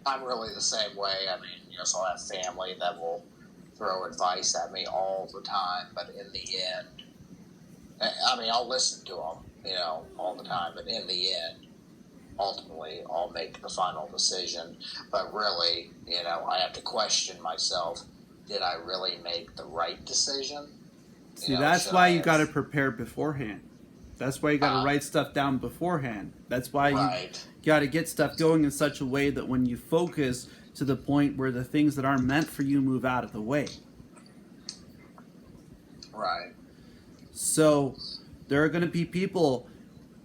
I'm really the same way. I mean, so I have family that will throw advice at me all the time, but in the end, I mean, I'll listen to them, all the time, but in the end, ultimately, I'll make the final decision. But really, I have to question myself: did I really make the right decision? See, that's Should why I you got have? to prepare beforehand. That's why you got to Uh, write stuff down beforehand. That's why you right, got to get stuff going in such a way that when you focus to the point where the things that aren't meant for you move out of the way. right, So there are going to be people,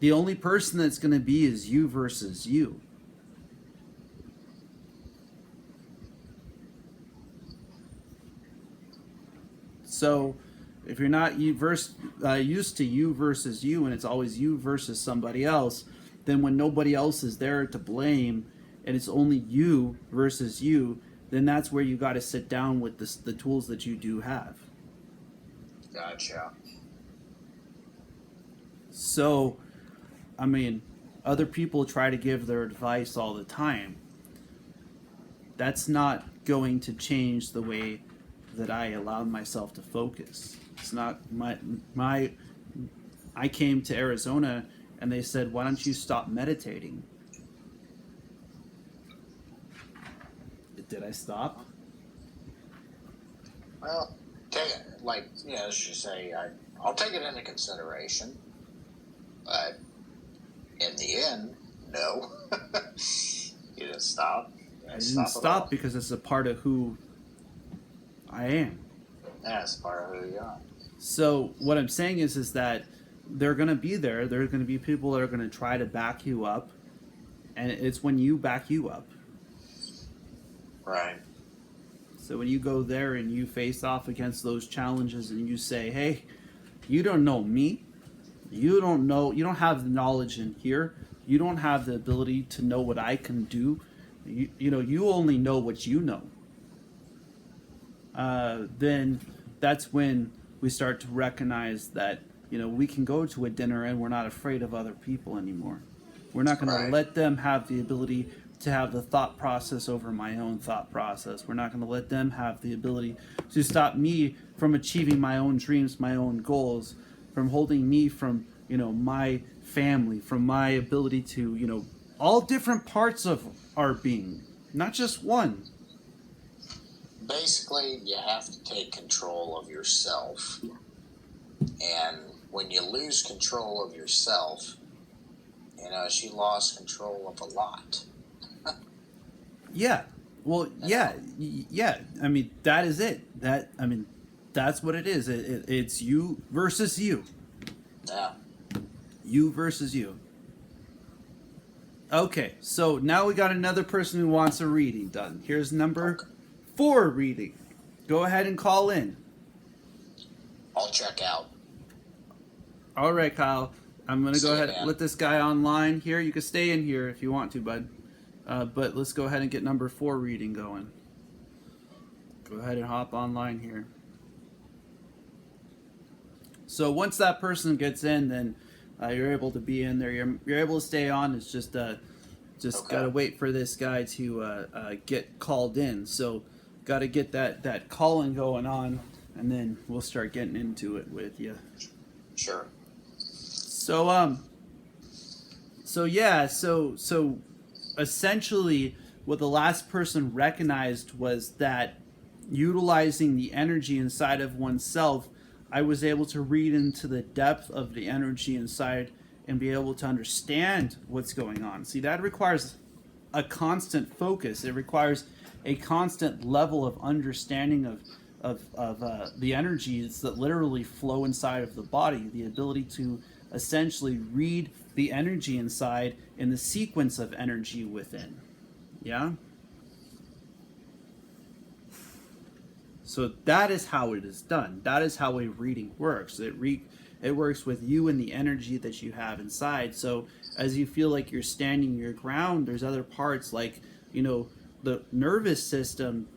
the only person that's going to be is you versus you. So if you're not used to you versus you, and it's always you versus somebody else, then when nobody else is there to blame, and it's only you versus you, then that's where you got to sit down with the tools that you do have. gotcha. So, I mean, other people try to give their advice all the time. That's not going to change the way that I allowed myself to focus. It's not my I came to Arizona and they said, "Why don't you stop meditating?" Did I stop? Well, take it, as you say, I'll take it into consideration, but in the end, no. You didn't stop. You I didn't didn't stop at all. stop because it's a part of who I am. That's part of who you are. So what I'm saying is that they're going to be there. There's going to be people that are going to try to back you up, and it's when you back you up. Right. So when you go there and you face off against those challenges and you say, "Hey, you don't know me. You don't know. You don't have the knowledge in here. You don't have the ability to know what I can do. You only know what you know." Then that's when we start to recognize that we can go to a dinner and we're not afraid of other people anymore. We're not going to Right. let them have the ability to have the thought process over my own thought process. We're not going to let them have the ability to stop me from achieving my own dreams, my own goals, from holding me from my family, from my ability to all different parts of our being, not just one. Basically, you have to take control of yourself. And when you lose control of yourself, she lost control of a lot. Yeah. Well, You know? yeah. I mean, that is it. That's what it is. It's you versus you. Yeah. You versus you. Okay, so now we got another person who wants a reading done. Here's number Okay. 4 reading. Go ahead and call in. I'll check out. All right, Kyle. I'm gonna go See you, ahead and man. let this guy online here. You can stay in here if you want to, bud. But let's go ahead and get number 4 reading going. Go ahead and hop online here. So once that person gets in, then you're able to be in there. You're able to stay on. It's just Okay. gotta wait for this guy to get called in. So gotta get that calling going on, and then we'll start getting into it with you. Sure. So so essentially, what the last person recognized was that utilizing the energy inside of oneself, I was able to read into the depth of the energy inside and be able to understand what's going on. See, that requires a constant focus. It requires a constant level of understanding of the energies that literally flow inside of the body, the ability to essentially read the energy inside in the sequence of energy within. Yeah? So that is how it is done. That is how a reading works. It works with you and the energy that you have inside. So as you feel like you're standing your ground, there's other parts like, the nervous system.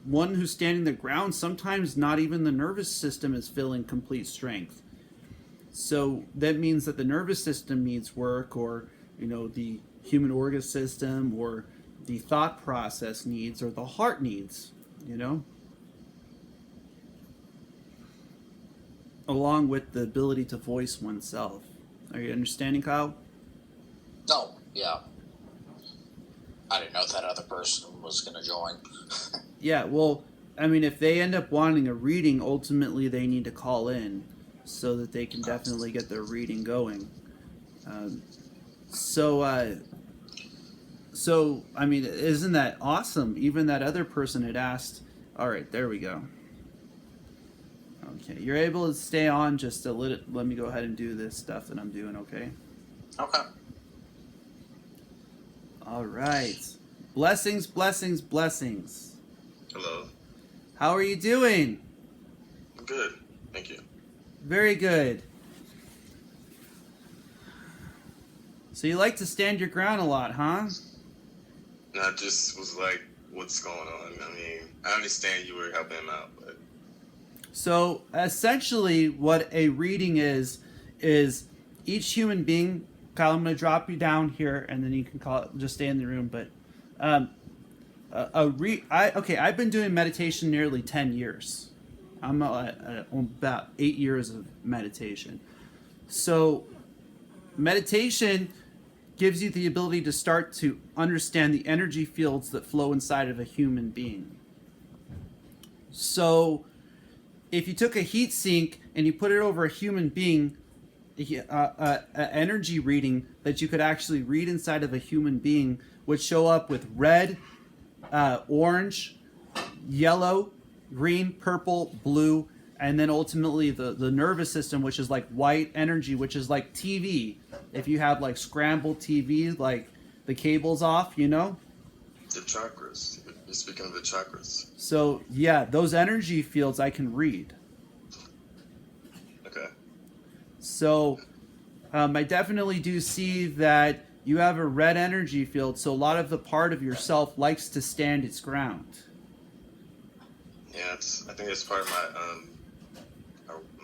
One who's standing the ground, sometimes not even the nervous system is feeling complete strength. So that means that the nervous system needs work, or the human organ system, or the thought process needs or the heart needs, you know, along with the ability to voice oneself. Are you understanding, Kyle? No, yeah. I didn't know that other person was going to join. Yeah, well, I mean, if they end up wanting a reading, ultimately they need to call in so that they can definitely get their reading going. Um, so, I mean, isn't that awesome? Even that other person had asked. All right, there we go. Okay, you're able to stay on just a little. Let me go ahead and do this stuff that I'm doing, okay? Okay. All right. Blessings, blessings, blessings. Hello. How are you doing? Good. Thank you. Very good. So you like to stand your ground a lot, huh? And I just was like, what's going on? I mean, I understand you were helping him out, but... So essentially what a reading is each human being, Kyle, I'm going to drop you down here and then you can just stay in the room, but I've been doing meditation nearly 10 years. I'm about 8 years of meditation. So meditation gives you the ability to start to understand the energy fields that flow inside of a human being. So if you took a heat sink and you put it over a human being, an energy reading that you could actually read inside of a human being would show up with red, orange, yellow, green, purple, blue, and then ultimately the nervous system, which is like white energy, which is like TV. If you have like scrambled TV, like the cable's off, you know? The chakras. You're speaking of the chakras. So, yeah, those energy fields I can read. Okay. So, I definitely do see that you have a red energy field, so a lot of the part of yourself likes to stand its ground. Yeah, I think it's part of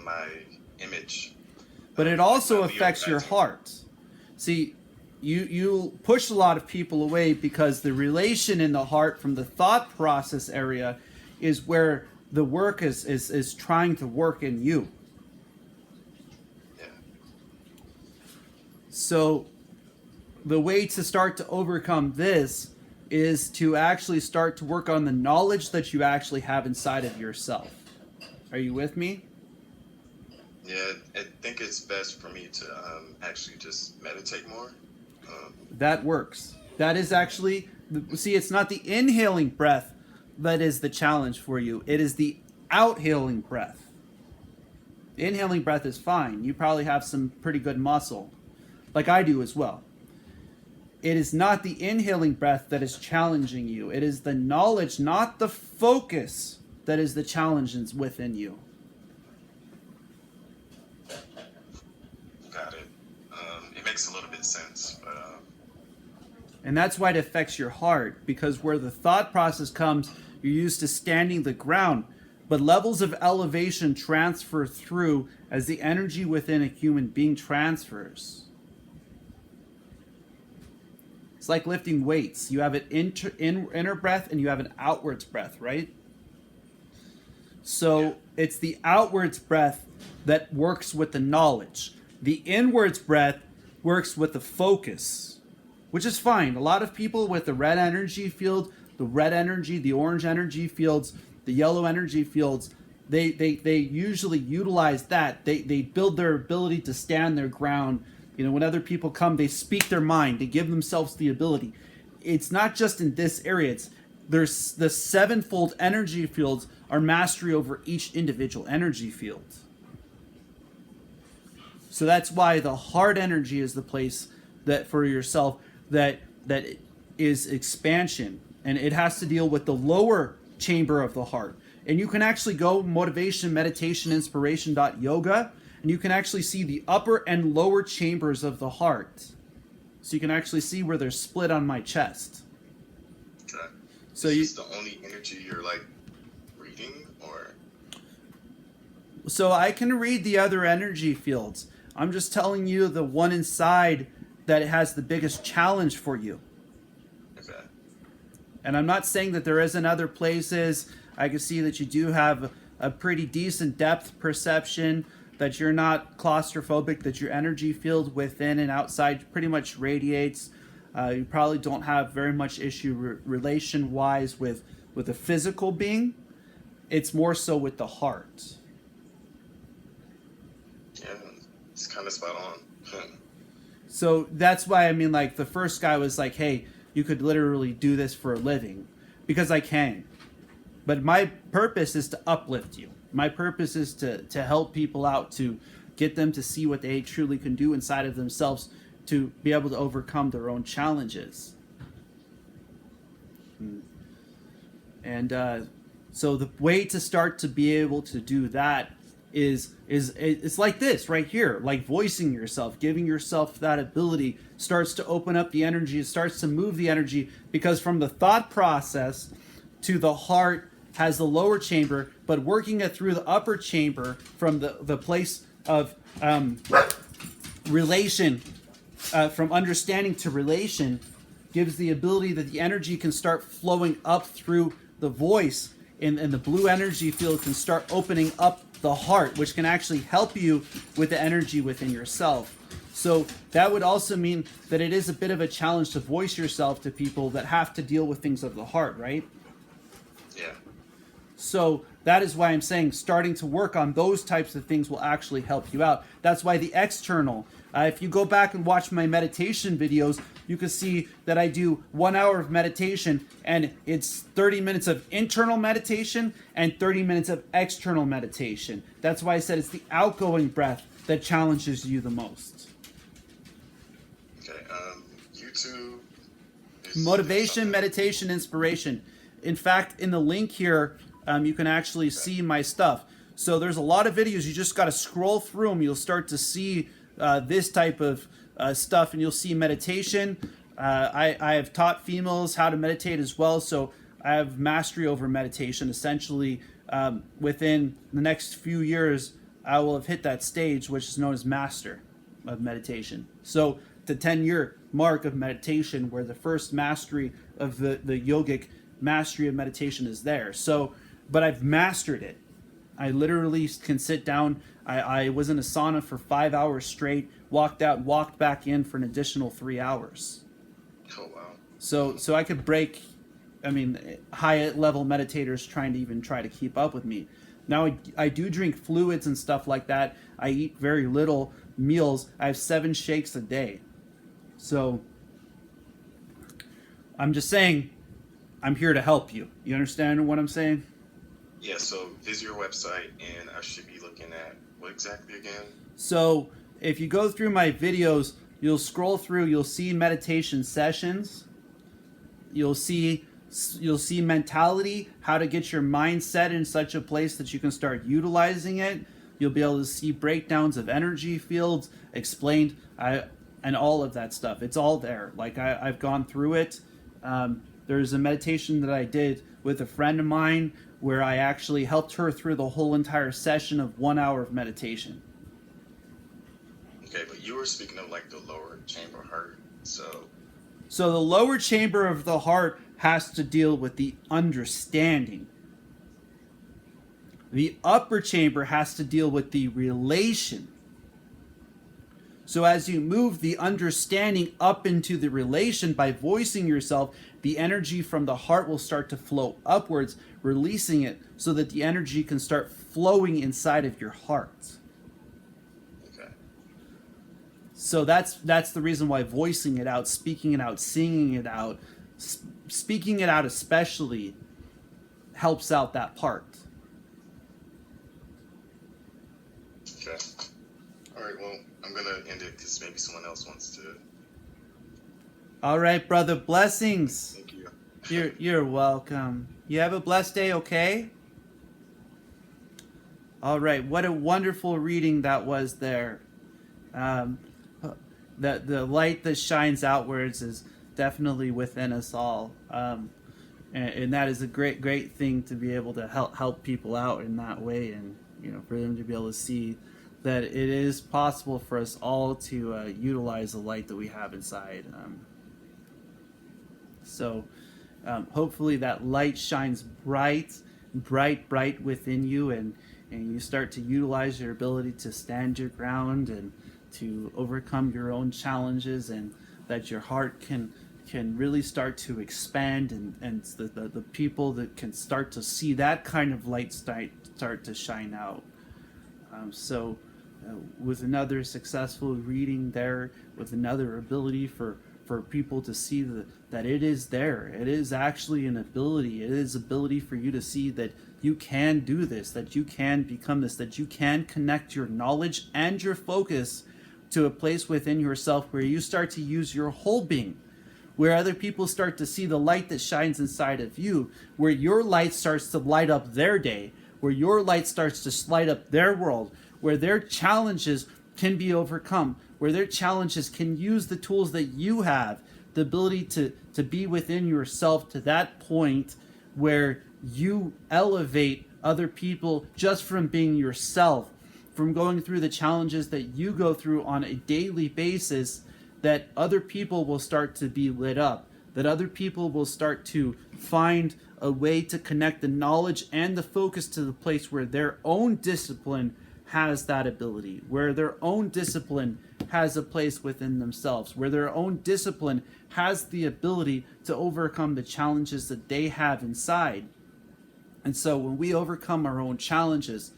my image. But it also affects your heart. See, you push a lot of people away because the relation in the heart from the thought process area is where the work is trying to work in you. Yeah. So the way to start to overcome this is to actually start to work on the knowledge that you actually have inside of yourself. Are you with me? Yeah, I think it's best for me to actually just meditate more. That works. That is actually, see, it's not the inhaling breath that is the challenge for you. It is the outhailing breath. The inhaling breath is fine. You probably have some pretty good muscle, like I do as well. It is not the inhaling breath that is challenging you. It is the knowledge, not the focus, that is the challenge within you. Got it. It makes a little bit sense, but... And that's why it affects your heart, because where the thought process comes, you're used to standing the ground, but levels of elevation transfer through as the energy within a human being transfers. It's like lifting weights. You have an inner breath and you have an outwards breath, right? So it's the outwards breath that works with the knowledge. The inwards breath works with the focus, which is fine. A lot of people with the red energy field, the red energy, the orange energy fields, the yellow energy fields, they usually utilize that. They build their ability to stand their ground. You know, when other people come, they speak their mind. They give themselves the ability. It's not just in this area. There's the sevenfold energy fields are mastery over each individual energy field. So that's why the heart energy is the place that for yourself that is expansion, and it has to deal with the lower chamber of the heart. And you can actually go motivation, meditation, inspiration.yoga, and you can actually see the upper and lower chambers of the heart. So you can actually see where they're split on my chest. Okay. So is this the only energy you're like reading, or? So I can read the other energy fields. I'm just telling you the one inside that it has the biggest challenge for you. Okay. And I'm not saying that there isn't other places. I can see that you do have a pretty decent depth perception, that you're not claustrophobic, that your energy field within and outside pretty much radiates. You probably don't have very much issue relation-wise with a physical being. It's more so with the heart. Yeah, it's kind of spot on. So that's why, I mean, like, the first guy was like, hey, you could literally do this for a living, because I can. But my purpose is to uplift you. My purpose is to help people out, to get them to see what they truly can do inside of themselves, to be able to overcome their own challenges. And so the way to start to be able to do that is it's like this right here, like voicing yourself, giving yourself that ability starts to open up the energy. It starts to move the energy, because from the thought process to the heart has the lower chamber, but working it through the upper chamber from the place of relation, from understanding to relation, gives the ability that the energy can start flowing up through the voice, and the blue energy field can start opening up the heart, which can actually help you with the energy within yourself. So that would also mean that it is a bit of a challenge to voice yourself to people that have to deal with things of the heart, right? Yeah. So that is why I'm saying starting to work on those types of things will actually help you out. That's why the external, if you go back and watch my meditation videos, you can see that I do 1 hour of meditation, and it's 30 minutes of internal meditation and 30 minutes of external meditation. That's why I said it's the outgoing breath that challenges you the most. Okay. YouTube. Motivation, meditation, inspiration. In fact, in the link here, you can actually see my stuff. So there's a lot of videos. You just got to scroll through them. You'll start to see this type of stuff, and you'll see meditation. I have taught females how to meditate as well, so I have mastery over meditation. Essentially, within the next few years, I will have hit that stage, which is known as master of meditation. So the 10-year mark of meditation, where the first mastery of the yogic mastery of meditation is there. So, but I've mastered it. I literally can sit down. I was in a sauna for 5 hours straight, walked out, walked back in for an additional 3 hours. Oh, wow. So I could break, I mean, high level meditators trying to even try to keep up with me. Now I do drink fluids and stuff like that. I eat very little meals. I have 7 shakes a day. So I'm just saying, I'm here to help you. You understand what I'm saying? Yeah, so visit your website, and I should be looking at what exactly again? So if you go through my videos, you'll scroll through, you'll see meditation sessions. You'll see mentality, how to get your mindset in such a place that you can start utilizing it. You'll be able to see breakdowns of energy fields explained, and all of that stuff. It's all there. Like I've gone through it. There's a meditation that I did with a friend of mine where I actually helped her through the whole entire session of 1 hour of meditation. Okay, but you were speaking of like the lower chamber heart, so the lower chamber of the heart has to deal with the understanding. The upper chamber has to deal with the relation. So as you move the understanding up into the relation by voicing yourself, the energy from the heart will start to flow upwards, releasing it so that the energy can start flowing inside of your heart. okay. So that's the reason why voicing it out, speaking it out, singing it out, speaking it out especially helps out that part. Okay. All right, well, I'm going to end it because maybe someone else wants to. All right, brother. Blessings. Thank you. You're welcome. You have a blessed day, okay? All right. What a wonderful reading that was there. The light that shines outwards is definitely within us all. And that is a great thing to be able to help people out in that way, and for them to be able to see that it is possible for us all to utilize the light that we have inside. So hopefully that light shines bright within you, and you start to utilize your ability to stand your ground and to overcome your own challenges, and that your heart can really start to expand, and the people that can start to see that kind of light start to shine out. So with another successful reading there, with another ability for people to see that it is there. It is actually an ability. It is ability for you to see that you can do this, that you can become this, that you can connect your knowledge and your focus to a place within yourself where you start to use your whole being, where other people start to see the light that shines inside of you, where your light starts to light up their day, where your light starts to light up their world, where their challenges can be overcome, where their challenges can use the tools that you have, the ability to be within yourself to that point where you elevate other people just from being yourself, from going through the challenges that you go through on a daily basis, that other people will start to be lit up, that other people will start to find a way to connect the knowledge and the focus to the place where their own discipline has that ability, where their own discipline has a place within themselves, where their own discipline has the ability to overcome the challenges that they have inside. And so when we overcome our own challenges,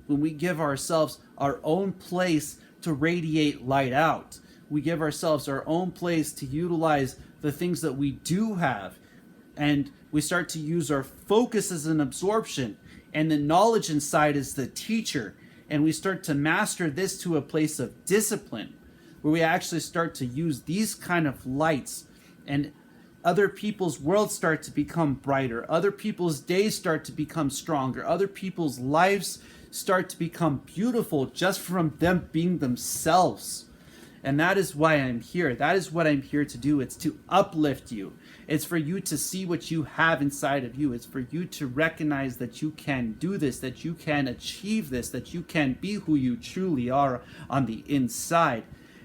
when we give ourselves our own place to radiate light out, we give ourselves our own place to utilize the things that we do have, and we start to use our focus as an absorption, and the knowledge inside is the teacher, and we start to master this to a place of discipline, where we actually start to use these kind of lights, and other people's worlds start to become brighter, other people's days start to become stronger, other people's lives start to become beautiful just from them being themselves. And that is why I'm here. That is what I'm here to do. It's to uplift you. It's for you to see what you have inside of you. It's for you to recognize that you can do this, that you can achieve this, that you can be who you truly are on the inside.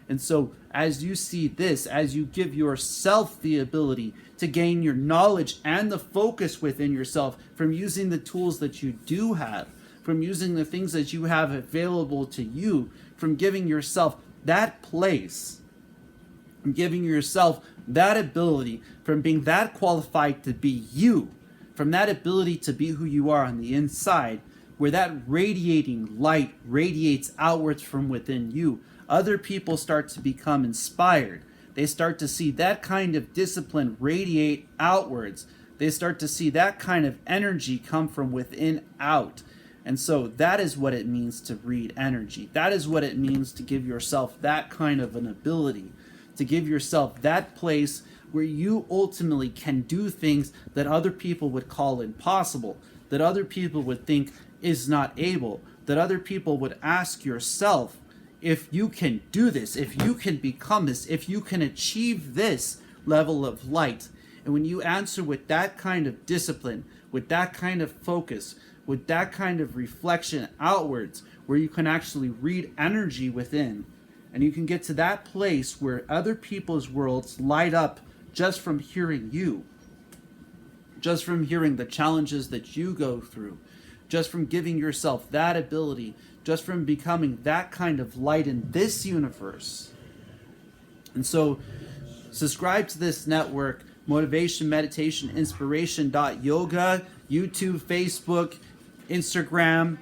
And so as you see this, as you give yourself the ability to gain your knowledge and the focus within yourself from using the tools that you do have, from using the things that you have available to you, from giving yourself that place, from giving yourself that ability, from being that qualified to be you, from that ability to be who you are on the inside, where that radiating light radiates outwards from within you, other people start to become inspired. They start to see that kind of discipline radiate outwards. They start to see that kind of energy come from within out. And so that is what it means to read energy. That is what it means to give yourself that kind of an ability, to give yourself that place where you ultimately can do things that other people would call impossible, that other people would think is not able, that other people would ask yourself, if you can do this, if you can become this, if you can achieve this level of light. And when you answer with that kind of discipline, with that kind of focus, with that kind of reflection outwards, where you can actually read energy within, and you can get to that place where other people's worlds light up just from hearing you, just from hearing the challenges that you go through, just from giving yourself that ability, just from becoming that kind of light in this universe. And so subscribe to this network, Motivation, Meditation, Inspiration.yoga, YouTube, Facebook, Instagram,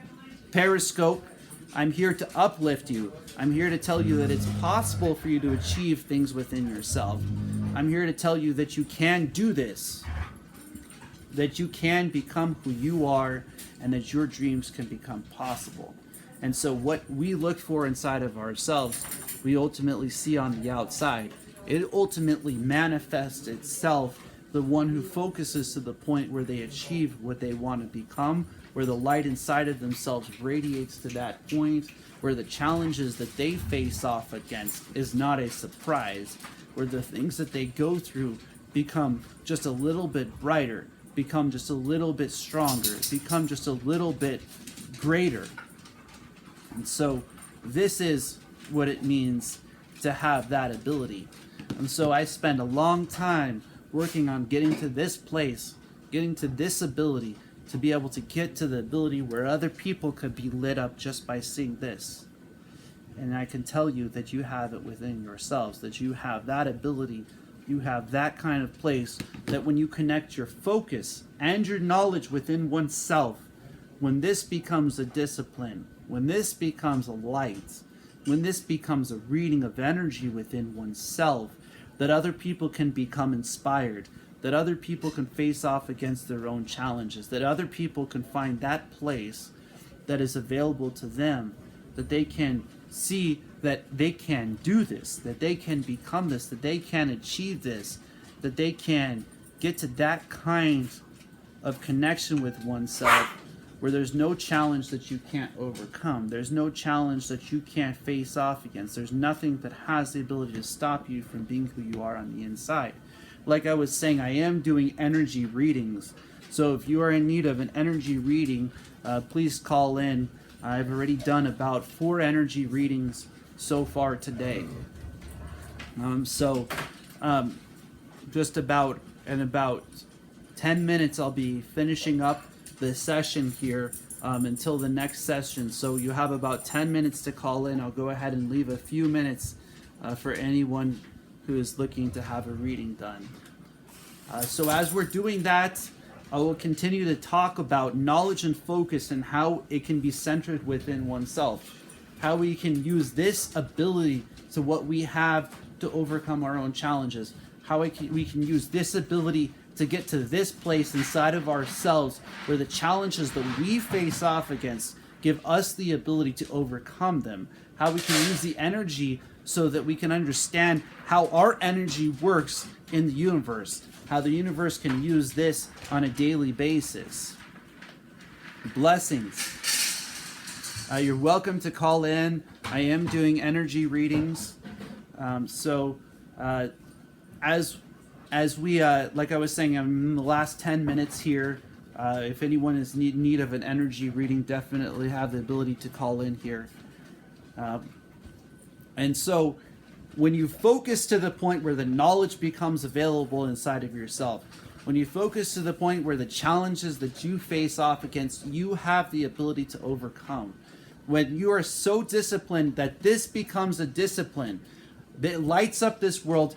Periscope. I'm here to uplift you. I'm here to tell you that it's possible for you to achieve things within yourself. I'm here to tell you that you can do this, that you can become who you are, and that your dreams can become possible. And so what we look for inside of ourselves, we ultimately see on the outside. It ultimately manifests itself, the one who focuses to the point where they achieve what they want to become, where the light inside of themselves radiates to that point, where the challenges that they face off against is not a surprise, where the things that they go through become just a little bit brighter, become just a little bit stronger, become just a little bit greater. And so this is what it means to have that ability. And so I spend a long time working on getting to this place, getting to this ability, to be able to get to the ability where other people could be lit up just by seeing this. And I can tell you that you have it within yourselves, that you have that ability, you have that kind of place, that when you connect your focus and your knowledge within oneself, when this becomes a discipline, when this becomes a light, when this becomes a reading of energy within oneself, that other people can become inspired, that other people can face off against their own challenges, that other people can find that place that is available to them, that they can see that they can do this, that they can become this, that they can achieve this, that they can get to that kind of connection with oneself where there's no challenge that you can't overcome. There's no challenge that you can't face off against. There's nothing that has the ability to stop you from being who you are on the inside. Like I was saying, I am doing energy readings. So if you are in need of an energy reading, please call in. I've already done about 4 energy readings so far today. Just about in about 10 minutes, I'll be finishing up the session here until the next session. So you have about 10 minutes to call in. I'll go ahead and leave a few minutes for anyone who is looking to have a reading done. So as we're doing that, I will continue to talk about knowledge and focus and how it can be centered within oneself. How we can use this ability to what we have to overcome our own challenges. How we can use this ability to get to this place inside of ourselves where the challenges that we face off against give us the ability to overcome them. How we can use the energy so that we can understand how our energy works in the universe. How the universe can use this on a daily basis. Blessings. You're welcome to call in. I am doing energy readings. As we, like I was saying, I'm in the last 10 minutes here. If anyone is in need of an energy reading, definitely have the ability to call in here. And so, when you focus to the point where the knowledge becomes available inside of yourself, when you focus to the point where the challenges that you face off against, you have the ability to overcome. When you are so disciplined that this becomes a discipline that lights up this world.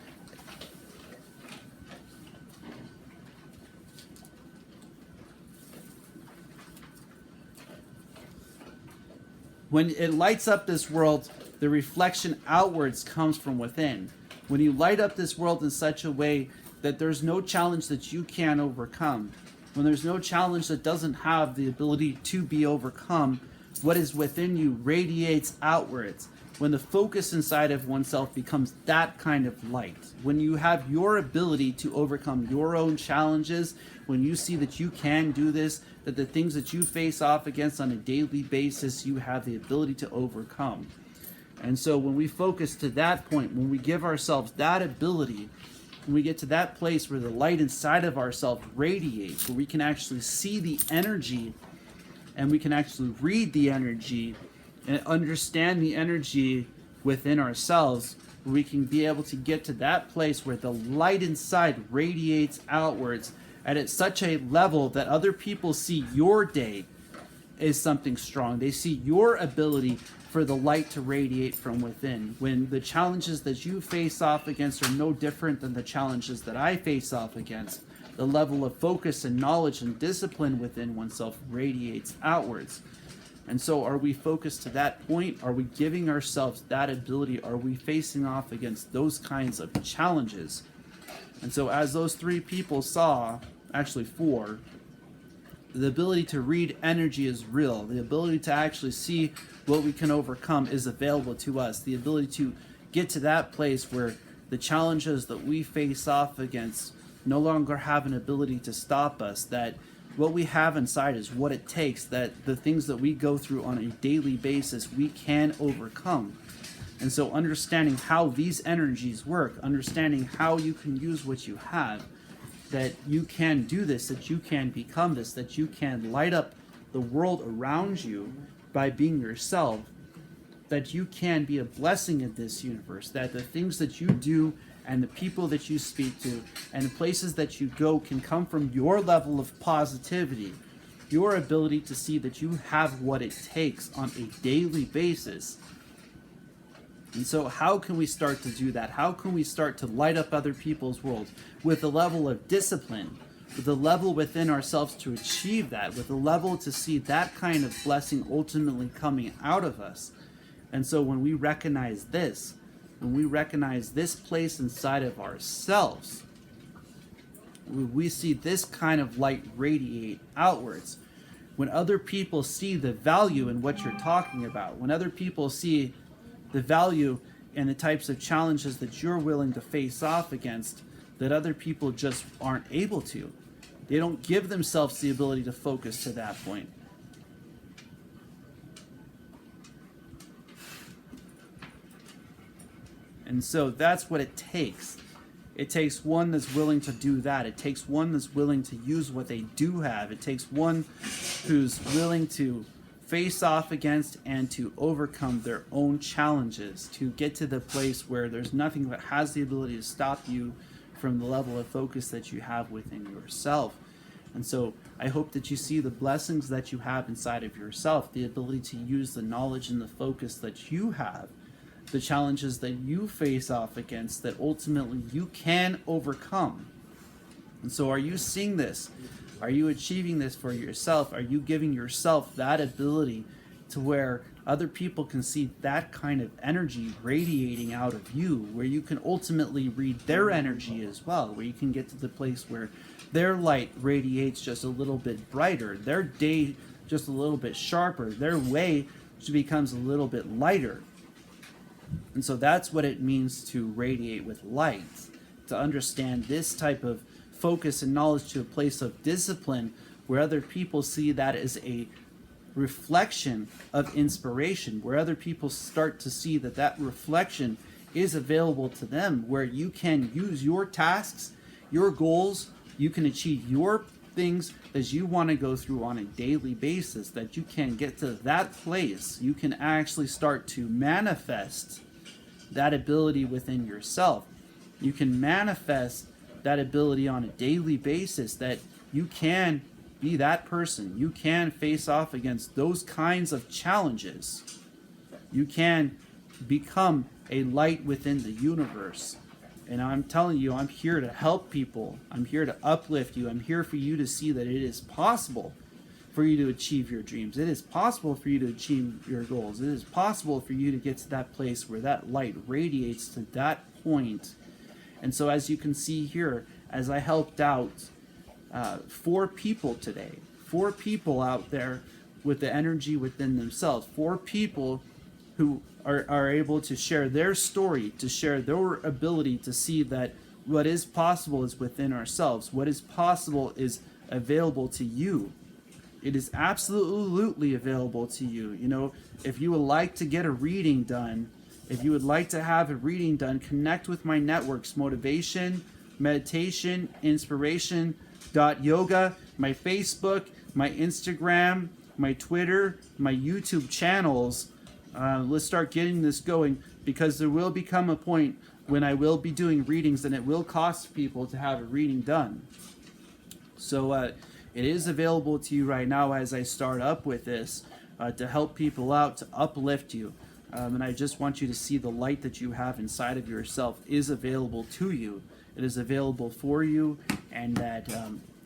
When it lights up this world, the reflection outwards comes from within. When you light up this world in such a way that there's no challenge that you can't overcome, when there's no challenge that doesn't have the ability to be overcome, what is within you radiates outwards. When the focus inside of oneself becomes that kind of light, when you have your ability to overcome your own challenges, when you see that you can do this, that the things that you face off against on a daily basis, you have the ability to overcome. And so when we focus to that point, when we give ourselves that ability, when we get to that place where the light inside of ourselves radiates, where we can actually see the energy and we can actually read the energy and understand the energy within ourselves, we can be able to get to that place where the light inside radiates outwards, and at such a level that other people see your day is something strong. They see your ability for the light to radiate from within. When the challenges that you face off against are no different than the challenges that I face off against, the level of focus and knowledge and discipline within oneself radiates outwards. And so are we focused to that point? Are we giving ourselves that ability? Are we facing off against those kinds of challenges? And so as those 3 people saw, actually 4, the ability to read energy is real. The ability to actually see what we can overcome is available to us. The ability to get to that place where the challenges that we face off against no longer have an ability to stop us, that what we have inside is what it takes, that the things that we go through on a daily basis we can overcome. And so understanding how these energies work, understanding how you can use what you have, that you can do this, that you can become this, that you can light up the world around you by being yourself, that you can be a blessing in this universe, that the things that you do and the people that you speak to and the places that you go can come from your level of positivity, your ability to see that you have what it takes on a daily basis. And so how can we start to do that? How can we start to light up other people's worlds with a level of discipline, with a level within ourselves to achieve that, with a level to see that kind of blessing ultimately coming out of us? And so when we recognize this, when we recognize this place inside of ourselves, we see this kind of light radiate outwards. When other people see the value in what you're talking about, when other people see the value in the types of challenges that you're willing to face off against, that other people just aren't able to. They don't give themselves the ability to focus to that point. And so that's what it takes. It takes one that's willing to do that. It takes one that's willing to use what they do have. It takes one who's willing to face off against and to overcome their own challenges, to get to the place where there's nothing that has the ability to stop you from the level of focus that you have within yourself. And so I hope that you see the blessings that you have inside of yourself, the ability to use the knowledge and the focus that you have, the challenges that you face off against that ultimately you can overcome. And so are you seeing this? Are you achieving this for yourself? Are you giving yourself that ability to where other people can see that kind of energy radiating out of you, where you can ultimately read their energy as well, where you can get to the place where their light radiates just a little bit brighter, their day just a little bit sharper, their way becomes a little bit lighter. And so that's what it means to radiate with light, to understand this type of focus and knowledge to a place of discipline where other people see that as a reflection of inspiration, where other people start to see that that reflection is available to them, where you can use your tasks, your goals, you can achieve your things as you want to go through on a daily basis, that you can get to that place. You can actually start to manifest that ability within yourself. You can manifest that ability on a daily basis, that you can be that person. You can face off against those kinds of challenges. You can become a light within the universe. And I'm telling you, I'm here to help people. I'm here to uplift you. I'm here for you to see that it is possible for you to achieve your dreams. It is possible for you to achieve your goals. It is possible for you to get to that place where that light radiates to that point. And so as you can see here, as I helped out 4 people today, 4 people out there with the energy within themselves, 4 people who are able to share their story, to share their ability to see that what is possible is within ourselves. What is possible is available to you. It is absolutely available to you. You know, if you would like to get a reading done, if you would like to have a reading done, connect with my networks, Motivation, Meditation, Inspiration, .yoga, my Facebook, my Instagram, my Twitter, my YouTube channels. Let's start getting this going, because there will become a point when I will be doing readings and it will cost people to have a reading done. So it is available to you right now as I start up with this to help people out, to uplift you. And I just want you to see the light that you have inside of yourself is available to you. It is available for you, and that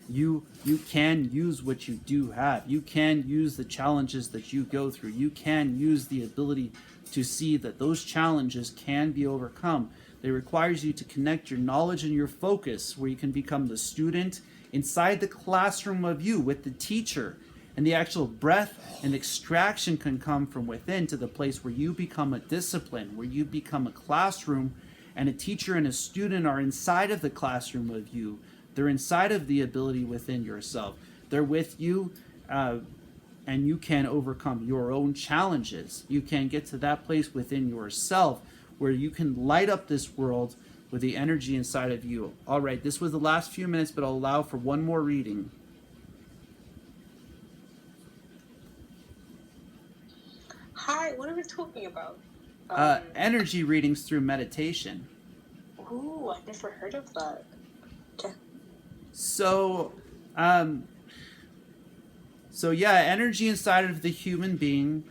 you can use what you do have. You can use the challenges that you go through. You can use the ability to see that those challenges can be overcome. It requires you to connect your knowledge and your focus, where you can become the student inside the classroom of you with the teacher, and the actual breath and extraction can come from within to the place where you become a discipline, where you become a classroom, and a teacher and a student are inside of the classroom of you. They're inside of the ability within yourself. They're with you, and you can overcome your own challenges. You can get to that place within yourself where you can light up this world with the energy inside of you. All right, this was the last few minutes, but I'll allow for one more reading. Hi, what are we talking about? Energy readings through meditation. Ooh, I never heard of that. Okay. So, yeah, energy inside of the human being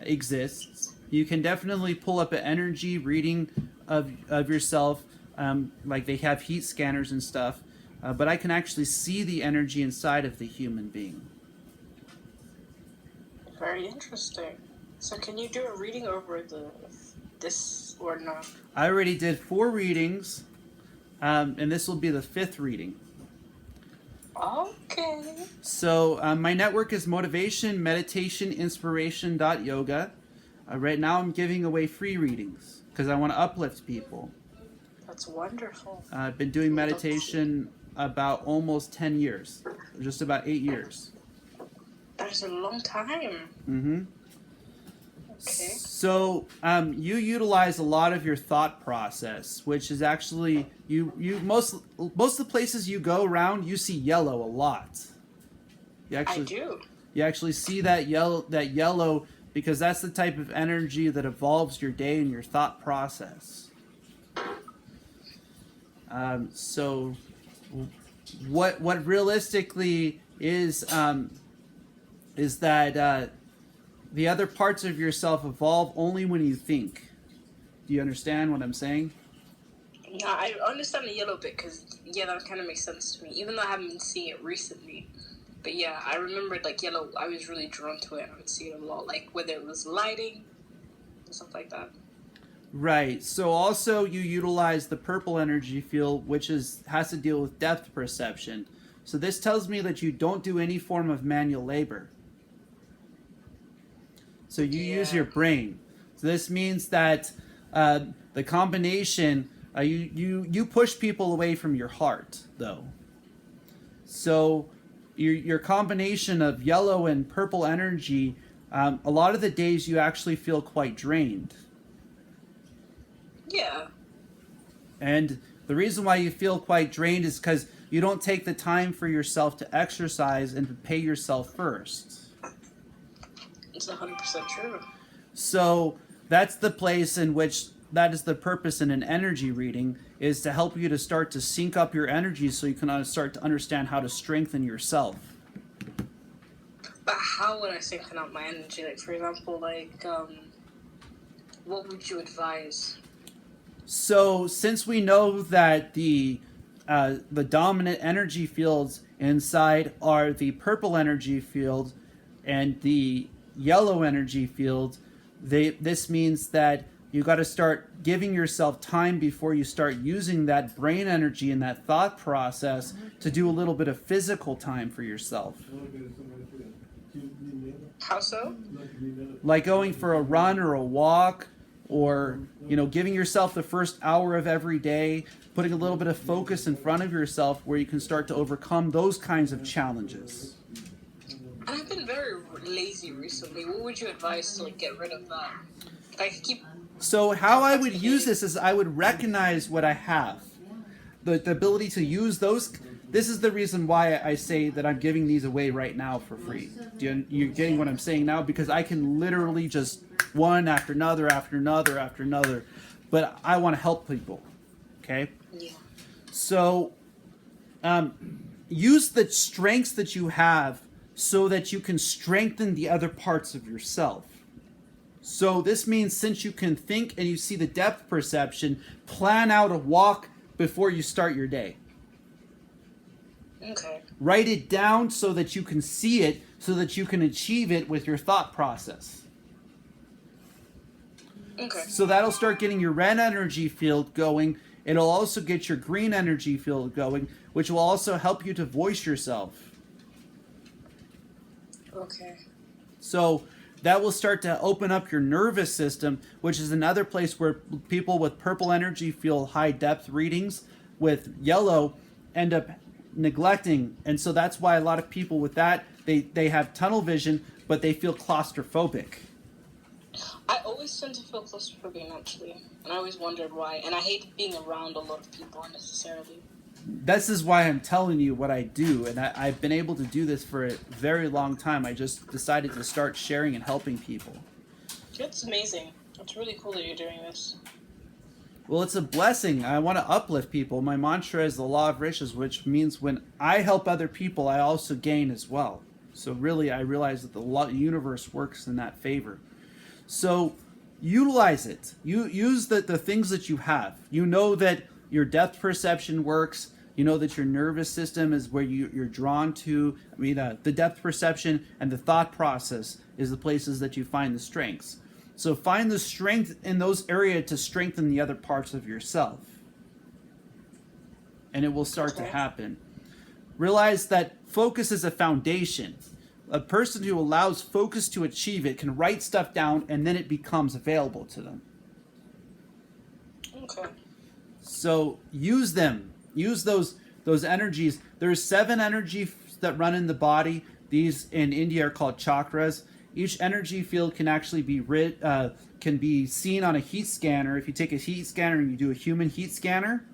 exists. You can definitely pull up an energy reading of yourself, like they have heat scanners and stuff, but I can actually see the energy inside of the human being. Very interesting. So can you do a reading over this or not? I already did 4 readings, and this will be the 5th reading. Okay. So my network is Motivation, Meditation, Inspiration.yoga. Right now I'm giving away free readings because I want to uplift people. That's wonderful. I've been doing meditation about almost 10 years, just about 8 years. That's a long time. Mm-hmm. Okay. So you utilize a lot of your thought process, which is actually you most of the places you go around, you see yellow a lot. I do. You actually see that yellow because that's the type of energy that evolves your day and your thought process. So what realistically is that the other parts of yourself evolve only when you think. Do you understand what I'm saying? Yeah, I understand the yellow bit because, that kind of makes sense to me, even though I haven't been seeing it recently. But yeah, I remembered, like, yellow, I was really drawn to it, and I would see it a lot, like, whether it was lighting and stuff like that. Right. So also you utilize the purple energy field, which has to deal with depth perception. So this tells me that you don't do any form of manual labor. So you use your brain. So this means that the combination, you push people away from your heart, though. So your combination of yellow and purple energy, a lot of the days you actually feel quite drained. Yeah. And the reason why you feel quite drained is because you don't take the time for yourself to exercise and to pay yourself first. It's 100% true. So that's the place in which that is the purpose in an energy reading, is to help you to start to sync up your energy so you can start to understand how to strengthen yourself. But how would I sync up my energy? Like, for example, what would you advise? So since we know that the dominant energy fields inside are the purple energy field and the yellow energy field, this means that you got to start giving yourself time before you start using that brain energy and that thought process to do a little bit of physical time for yourself. How so? Like going for a run or a walk, or giving yourself the first hour of every day, putting a little bit of focus in front of yourself where you can start to overcome those kinds of challenges. I've been very lazy recently. What would you advise to get rid of that? So how I would use this is I would recognize what I have. The ability to use those. This is the reason why I say that I'm giving these away right now for free. You're getting what I'm saying now? Because I can literally just one after another, after another, after another. But I want to help people. Okay? Yeah. So use the strengths that you have so that you can strengthen the other parts of yourself. So this means since you can think and you see the depth perception, plan out a walk before you start your day. Okay. Write it down so that you can see it, so that you can achieve it with your thought process. Okay. So that'll start getting your red energy field going. It'll also get your green energy field going, which will also help you to voice yourself. Okay. So that will start to open up your nervous system, which is another place where people with purple energy feel high depth readings. With yellow, end up neglecting. And so that's why a lot of people with that, they have tunnel vision, but they feel claustrophobic. I always tend to feel claustrophobic naturally, and I always wondered why. And I hate being around a lot of people unnecessarily. This is why I'm telling you what I do, and I've been able to do this for a very long time. I just decided to start sharing and helping people. That's amazing. It's really cool that you're doing this. Well, it's a blessing. I want to uplift people. My mantra is the law of riches, which means when I help other people, I also gain as well. So really, I realize that the universe works in that favor. So utilize it. You use the things that you have. You know that your depth perception works. You know that your nervous system is where you're drawn to. I mean, the depth perception and the thought process is the places that you find the strengths. So find the strength in those areas to strengthen the other parts of yourself. And it will start to happen. Realize that focus is a foundation. A person who allows focus to achieve it can write stuff down and then it becomes available to them. Okay. So use them. Use those energies. There's 7 energies that run in the body. These in India are called chakras. Each energy field can actually can be seen on a heat scanner. If you take a heat scanner and you do a human heat scanner,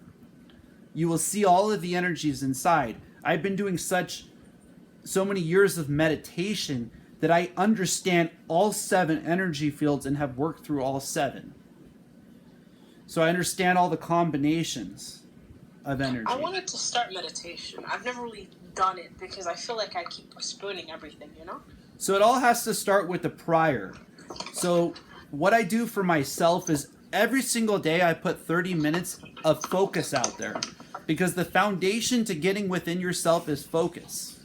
you will see all of the energies inside. I've been doing so many years of meditation that I understand all 7 energy fields and have worked through all 7. So I understand all the combinations of energy. I wanted to start meditation. I've never really done it because I feel like I keep postponing everything, you know? So it all has to start with the prior. So what I do for myself is every single day I put 30 minutes of focus out there, because the foundation to getting within yourself is focus.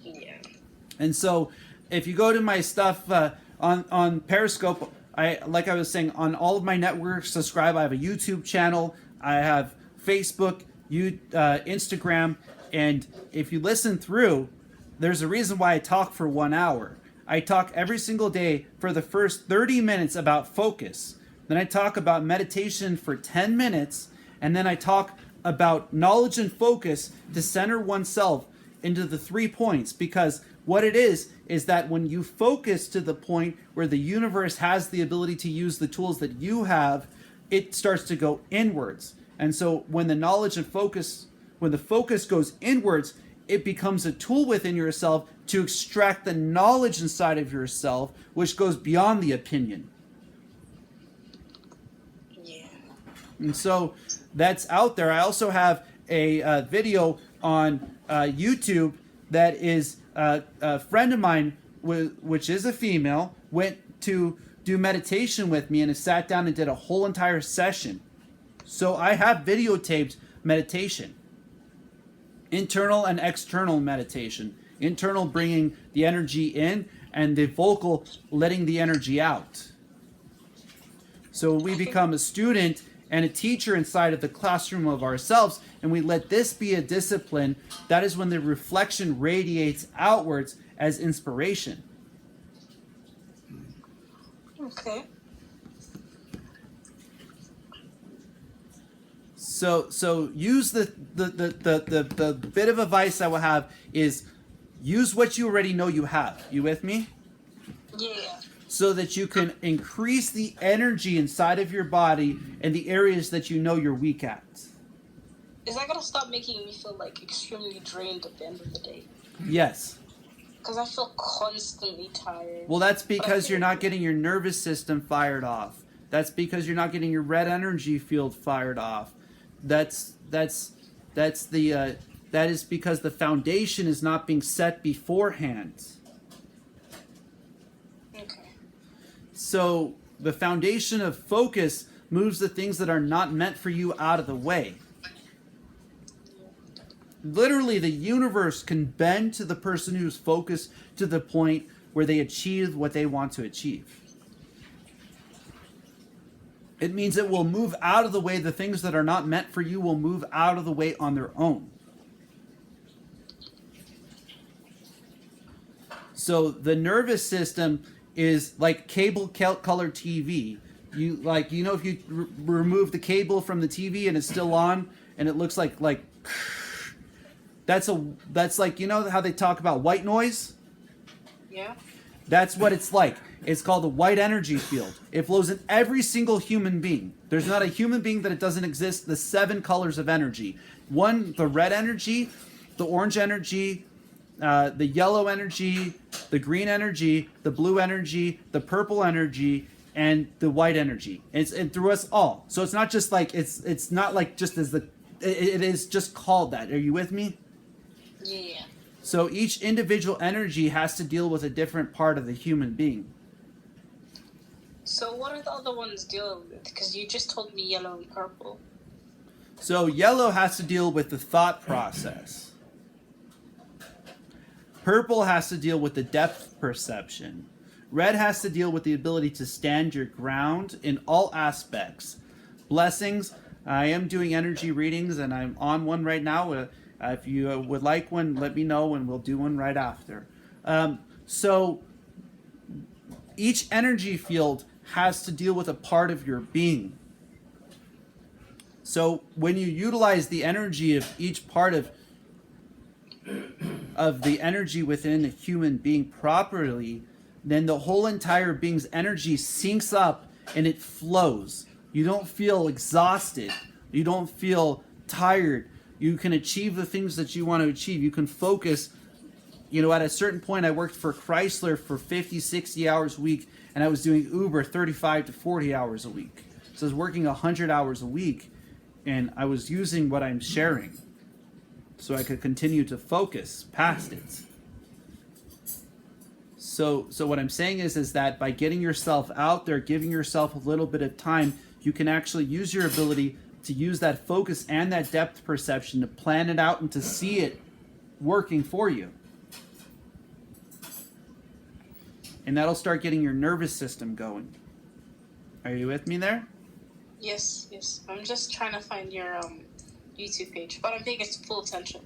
Yeah. And so if you go to my stuff on Periscope, like I was saying, on all of my networks, subscribe. I have a YouTube channel. I have Facebook, Instagram. And if you listen through, there's a reason why I talk for 1 hour. I talk every single day for the first 30 minutes about focus. Then I talk about meditation for 10 minutes. And then I talk about knowledge and focus to center oneself into the 3 points. Because what it is that when you focus to the point where the universe has the ability to use the tools that you have, it starts to go inwards. And so when the knowledge and focus, when the focus goes inwards, it becomes a tool within yourself to extract the knowledge inside of yourself, which goes beyond the opinion. Yeah. And so that's out there. I also have a video on YouTube that is a friend of mine, which is a female, went to do meditation with me and sat down and did a whole entire session. So I have videotaped meditation. Internal and external meditation. Internal bringing the energy in, and the vocal letting the energy out. So we become a student and a teacher inside of the classroom of ourselves, and we let this be a discipline. That is when the reflection radiates outwards as inspiration. Okay. So use the bit of advice I will have is use what you already know you have. You with me? Yeah. So that you can increase the energy inside of your body in the areas that you know you're weak at. Is that gonna stop making me feel like extremely drained at the end of the day? Yes. Because I feel constantly tired. Well, that's because you're not getting your nervous system fired off. That's because you're not getting your red energy field fired off. That is because the foundation is not being set beforehand. Okay. So the foundation of focus moves the things that are not meant for you out of the way. Literally, the universe can bend to the person who's focused to the point where they achieve what they want to achieve. It means it will move out of the way. The things that are not meant for you will move out of the way on their own. So the nervous system is like cable color TV. If you remove the cable from the TV and it's still on and it looks like that's like, you know how they talk about white noise? Yeah. That's what it's like. It's called the white energy field. It flows in every single human being. There's not a human being that it doesn't exist. The 7 colors of energy. One, the red energy, the orange energy, the yellow energy, the green energy, the blue energy, the purple energy, and the white energy. It's through us all. So it's not just like it's not like just as it is just called that. Are you with me? Yeah. So each individual energy has to deal with a different part of the human being. So what are the other ones dealing with? Because you just told me yellow and purple. So yellow has to deal with the thought process. Purple has to deal with the depth perception. Red has to deal with the ability to stand your ground in all aspects. Blessings. I am doing energy readings, and I'm on one right now. If you would like one, let me know, and we'll do one right after. So each energy field has to deal with a part of your being. So when you utilize the energy of each part of the energy within a human being properly, then the whole entire being's energy syncs up and it flows. You don't feel exhausted. You don't feel tired. You can achieve the things that you want to achieve. You can focus. You know, at a certain point, I worked for Chrysler for 50, 60 hours a week, and I was doing Uber 35 to 40 hours a week. So I was working 100 hours a week, and I was using what I'm sharing so I could continue to focus past it. So what I'm saying is that by getting yourself out there, giving yourself a little bit of time, you can actually use your ability to use that focus and that depth perception to plan it out and to see it working for you. And that'll start getting your nervous system going. Are you with me there? Yes. I'm just trying to find your YouTube page, but I'm paying it full attention.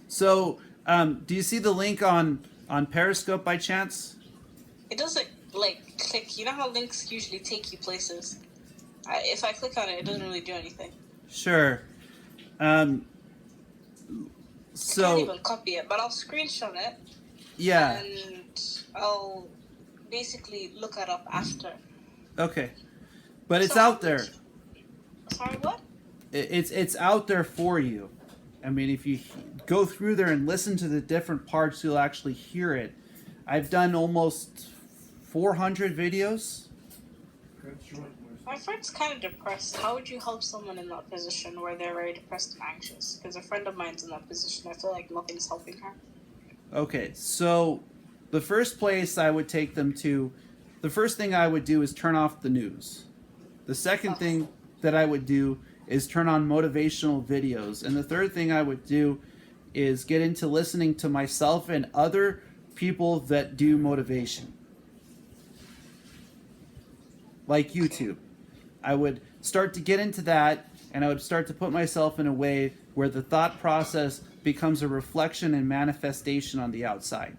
So, do you see the link on Periscope by chance? It doesn't like click. You know how links usually take you places. If I click on it, it doesn't really do anything. Sure. I can't even copy it, but I'll screenshot it. Yeah. And I'll basically look it up after. Okay. But it's out there. Sorry, what? It's out there for you. I mean, if you go through there and listen to the different parts, you'll actually hear it. I've done almost 400 videos. My friend's kind of depressed. How would you help someone in that position where they're very depressed and anxious? Because a friend of mine's in that position. I feel like nothing's helping her. Okay, so the first place I would take them to, the first thing I would do is turn off the news. The second thing that I would do is turn on motivational videos. And the third thing I would do is get into listening to myself and other people that do motivation. Like YouTube. I would start to get into that, and I would start to put myself in a way where the thought process becomes a reflection and manifestation on the outside.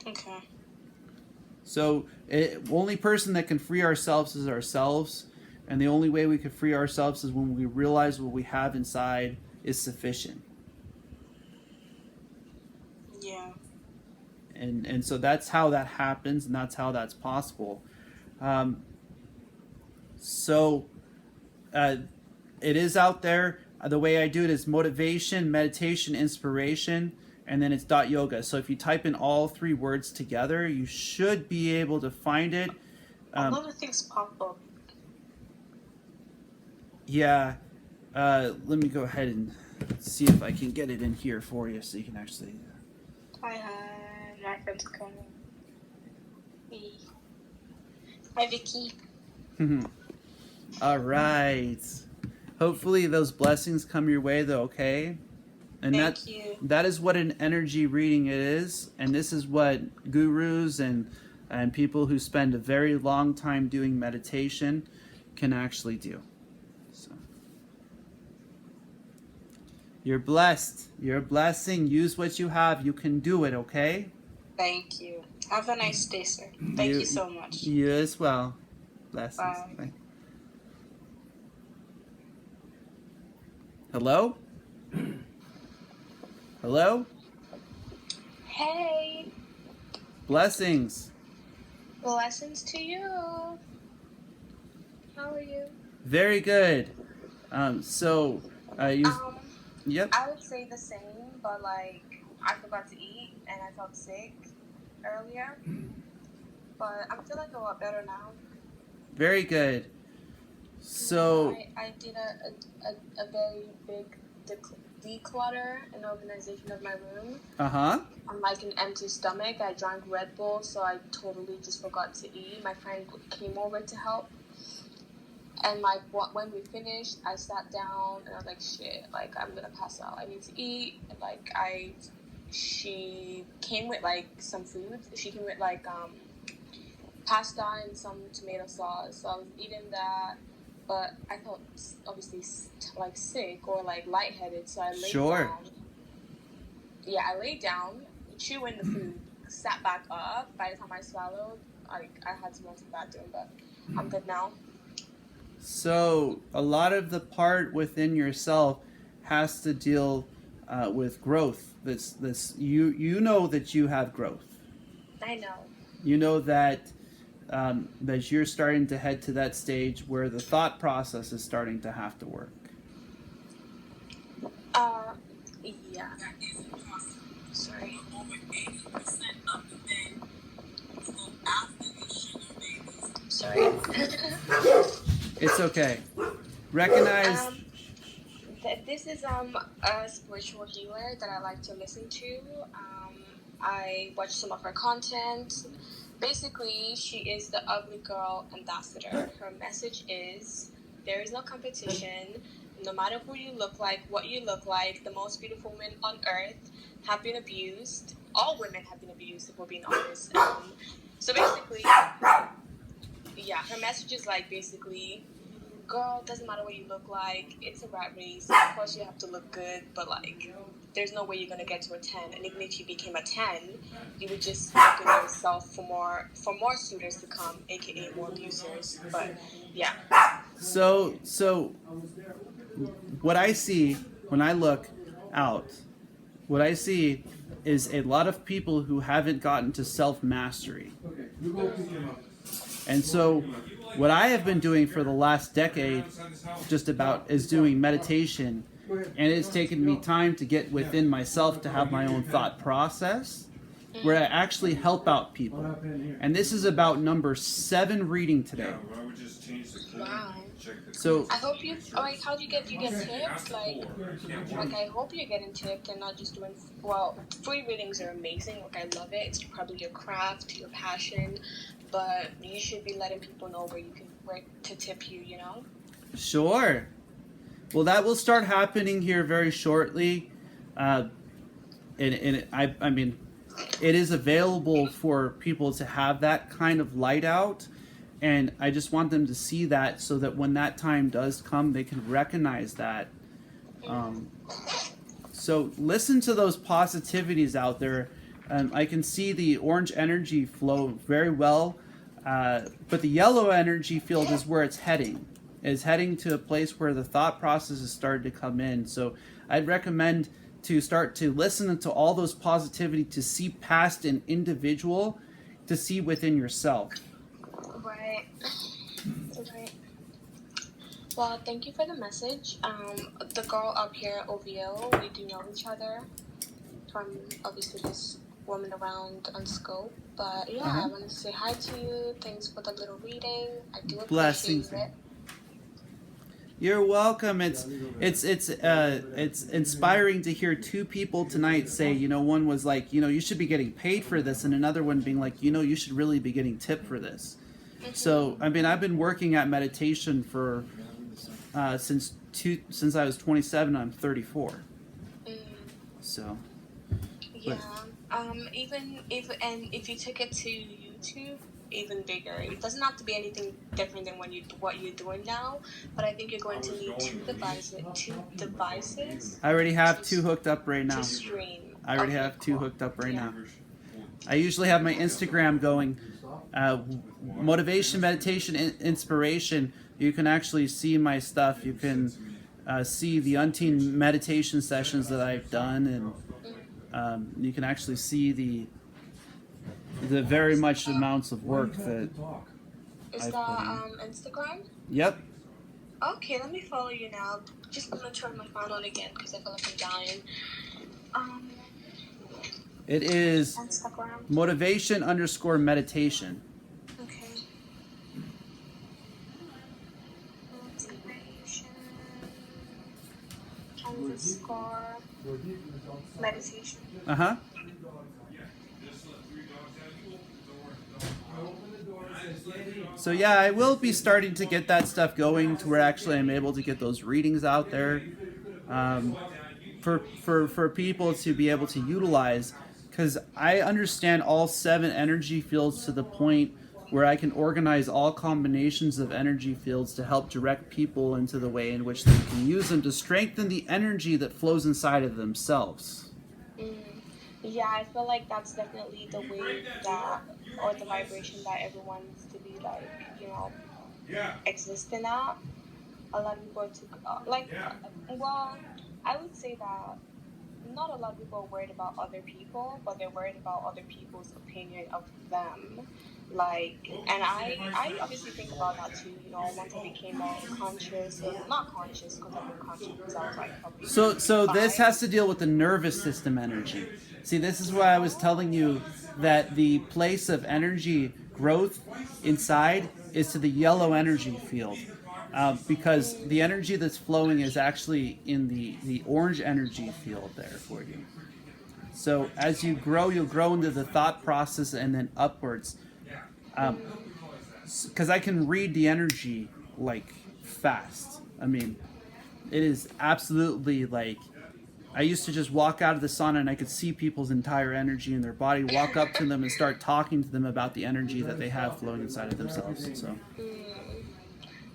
Okay. So, only person that can free ourselves is ourselves, and the only way we can free ourselves is when we realize what we have inside is sufficient. Yeah. And so that's how that happens, and that's how that's possible. It is out there. The way I do it is motivation, meditation, inspiration, and then it's .yoga. So if you type in all three words together, you should be able to find it. A lot of things pop up. Yeah. Let me go ahead and see if I can get it in here for you so you can actually... Hi, my friend's coming. Hey. Hi, Vicky. All right. Hopefully those blessings come your way, though, okay? And Thank you. That is what an energy reading is, and this is what gurus and people who spend a very long time doing meditation can actually do. So you're blessed. You're a blessing. Use what you have. You can do it, okay? Thank you. Have a nice day, sir. Thank you so much. You as well. Blessings. Bye. Bye. Hello? Hello? Hey. Blessings. Blessings to you. How are you? Very good. Yep. I would say the same, but like I forgot to eat and I felt sick earlier. but I'm feeling a lot better now. Very good. So, I did a very big declutter and organization of my room. On like an empty stomach. I drank Red Bull, so I totally just forgot to eat. My friend came over to help. And like when we finished, I sat down and I was like, shit, like I'm gonna pass out. I need to eat. And like she came with like some food. She came with like pasta and some tomato sauce. So I was eating that, but I felt obviously like sick or like lightheaded. So I laid down. Yeah, I laid down, chewing the food, sat back up. By the time I swallowed, I had to run to the bathroom, but I'm good now. So a lot of the part within yourself has to deal with growth. You know that you have growth. I know. You know that that you're starting to head to that stage where the thought process is starting to have to work. Yeah. Sorry. Sorry. It's okay. Recognize. This is a spiritual healer that I like to listen to. I watch some of her content. Basically, she is the ugly girl ambassador. Her message is there is no competition. No matter who you look like, what you look like, the most beautiful women on earth have been abused. All women have been abused, if we're being honest. So basically, yeah, her message is like basically, girl, doesn't matter what you look like. It's a rat race. Of course, you have to look good, but like, there's no way you're gonna get to a 10. And even if you became a 10, you would just open yourself for more suitors to come, aka more abusers. But yeah. So what I see when I look out, what I see is a lot of people who haven't gotten to self-mastery. And so what I have been doing for the last decade just about is doing meditation, and it's taken me time to get within myself to have my own thought process where I actually help out people. And this is about number 7 reading today. Wow. So I hope you like. How do you get tips? Like I hope you're getting tipped and not just doing. Well, free readings are amazing. Like I love it. It's probably your craft, your passion, but you should be letting people know where to tip you. You know. Sure. Well, that will start happening here very shortly. I mean, it is available for people to have that kind of light out. And I just want them to see that so that when that time does come, they can recognize that. So listen to those positivities out there. I can see the orange energy flow very well, but the yellow energy field is where it's heading. It's heading to a place where the thought process has started to come in. So I'd recommend to start to listen to all those positivity, to see past an individual, to see within yourself. Right. Well, thank you for the message. The girl up here, OVO, we do know each other from obviously this woman around on Scope. But yeah, I want to say hi to you. Thanks for the little reading. I do appreciate Blessings. it. You're welcome. It's inspiring to hear 2 people tonight say, one was like, you should be getting paid for this, and another one being like, you should really be getting tipped for this. So, I mean, I've been working at meditation for since I was 27. I'm 34. So. Yeah. Even if you took it to YouTube, even bigger. It doesn't have to be anything different than what you're doing now. But I think you're going to need 2 devices. I already have 2 hooked up right now. To stream. I already have 2 hooked up right now. I usually have my Instagram going. Motivation, meditation, inspiration. You can actually see my stuff. You can see the umpteen meditation sessions that I've done, and you can actually see the very much amounts of work that Is that Instagram? Yep. Okay, let me follow you now. Just gonna turn my phone on again because I feel like I'm dying. It is Instagram. motivation _ meditation. Meditation. Uh-huh. So yeah, I will be starting to get that stuff going to where actually I'm able to get those readings out there for people to be able to utilize, because I understand all 7 energy fields to the point where I can organize all combinations of energy fields to help direct people into the way in which they can use them to strengthen the energy that flows inside of themselves. Yeah, I feel like that's definitely the way that, or the vibration that everyone needs to be like, existing at. A lot of people are too, well, I would say that not a lot of people are worried about other people, but they're worried about other people's opinion of them. And I obviously think about that too, once I became more conscious, or not conscious, because I've been conscious since I was like probably So this 5. has to deal with the nervous system energy. See, this is why I was telling you that the place of energy growth inside is to the yellow energy field. Because the energy that's flowing is actually in the orange energy field there for you. So as you grow, you'll grow into the thought process and then upwards. Because I can read the energy like fast. I mean, it is absolutely like, I used to just walk out of the sauna and I could see people's entire energy in their body, walk up to them and start talking to them about the energy that they have flowing inside of themselves. So.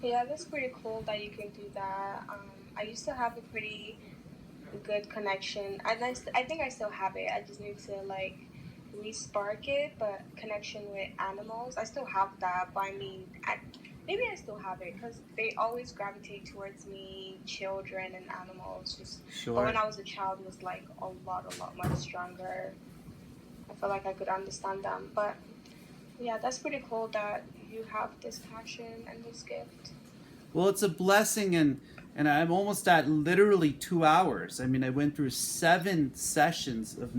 Yeah, that's pretty cool that you can do that. I used to have a pretty good connection, and I think I still have it. I just need to re-spark it. But connection with animals, I still have that. But I mean, maybe I still have it because they always gravitate towards me, children and animals. Sure. But when I was a child, it was like a lot much stronger. I feel like I could understand them. But yeah, that's pretty cool that you have this passion and this gift. Well, it's a blessing, and I'm almost at literally 2 hours. I mean, I went through 7 sessions of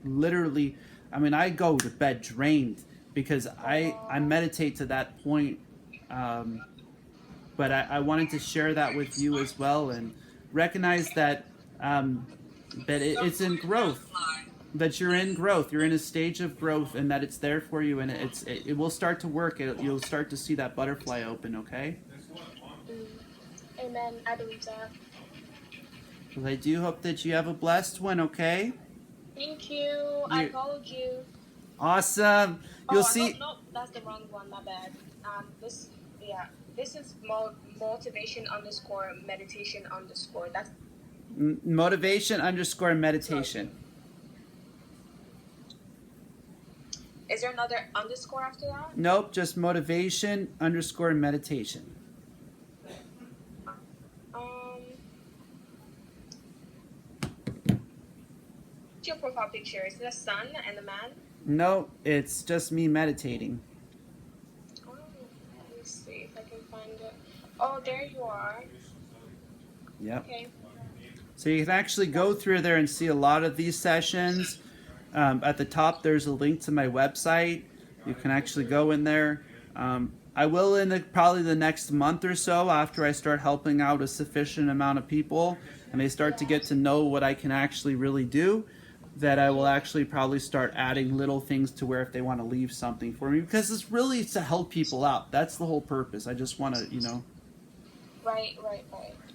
literally. I mean, I go to bed drained because I meditate to that point. But I wanted to share that with you as well, and recognize that it's in growth. That you're in growth, you're in a stage of growth, and that it's there for you, and it will start to work. You'll start to see that butterfly open, okay? Amen. I believe that. Well, I do hope that you have a blessed one, okay? Thank you. I followed you. Awesome. You'll see. No, that's the wrong one. My bad. This is motivation underscore meditation underscore. That's motivation underscore meditation. Sorry. Is there another underscore after that? Nope, just motivation underscore meditation. What's your profile picture? Is it a sun and a man? No, it's just me meditating. Oh, let me see if I can find it. Oh, there you are. Yep. Okay. So you can actually go through there and see a lot of these sessions. At the top, there's a link to my website. You can actually go in there. I will in probably the next month or so, after I start helping out a sufficient amount of people and they start to get to know what I can actually really do, that I will actually probably start adding little things to where if they want to leave something for me, because it's really to help people out. That's the whole purpose. I just want to, Right.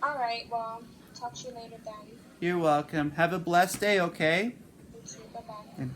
All right, well, talk to you later then. You're welcome. Have a blessed day, okay? You too. Bye-bye. And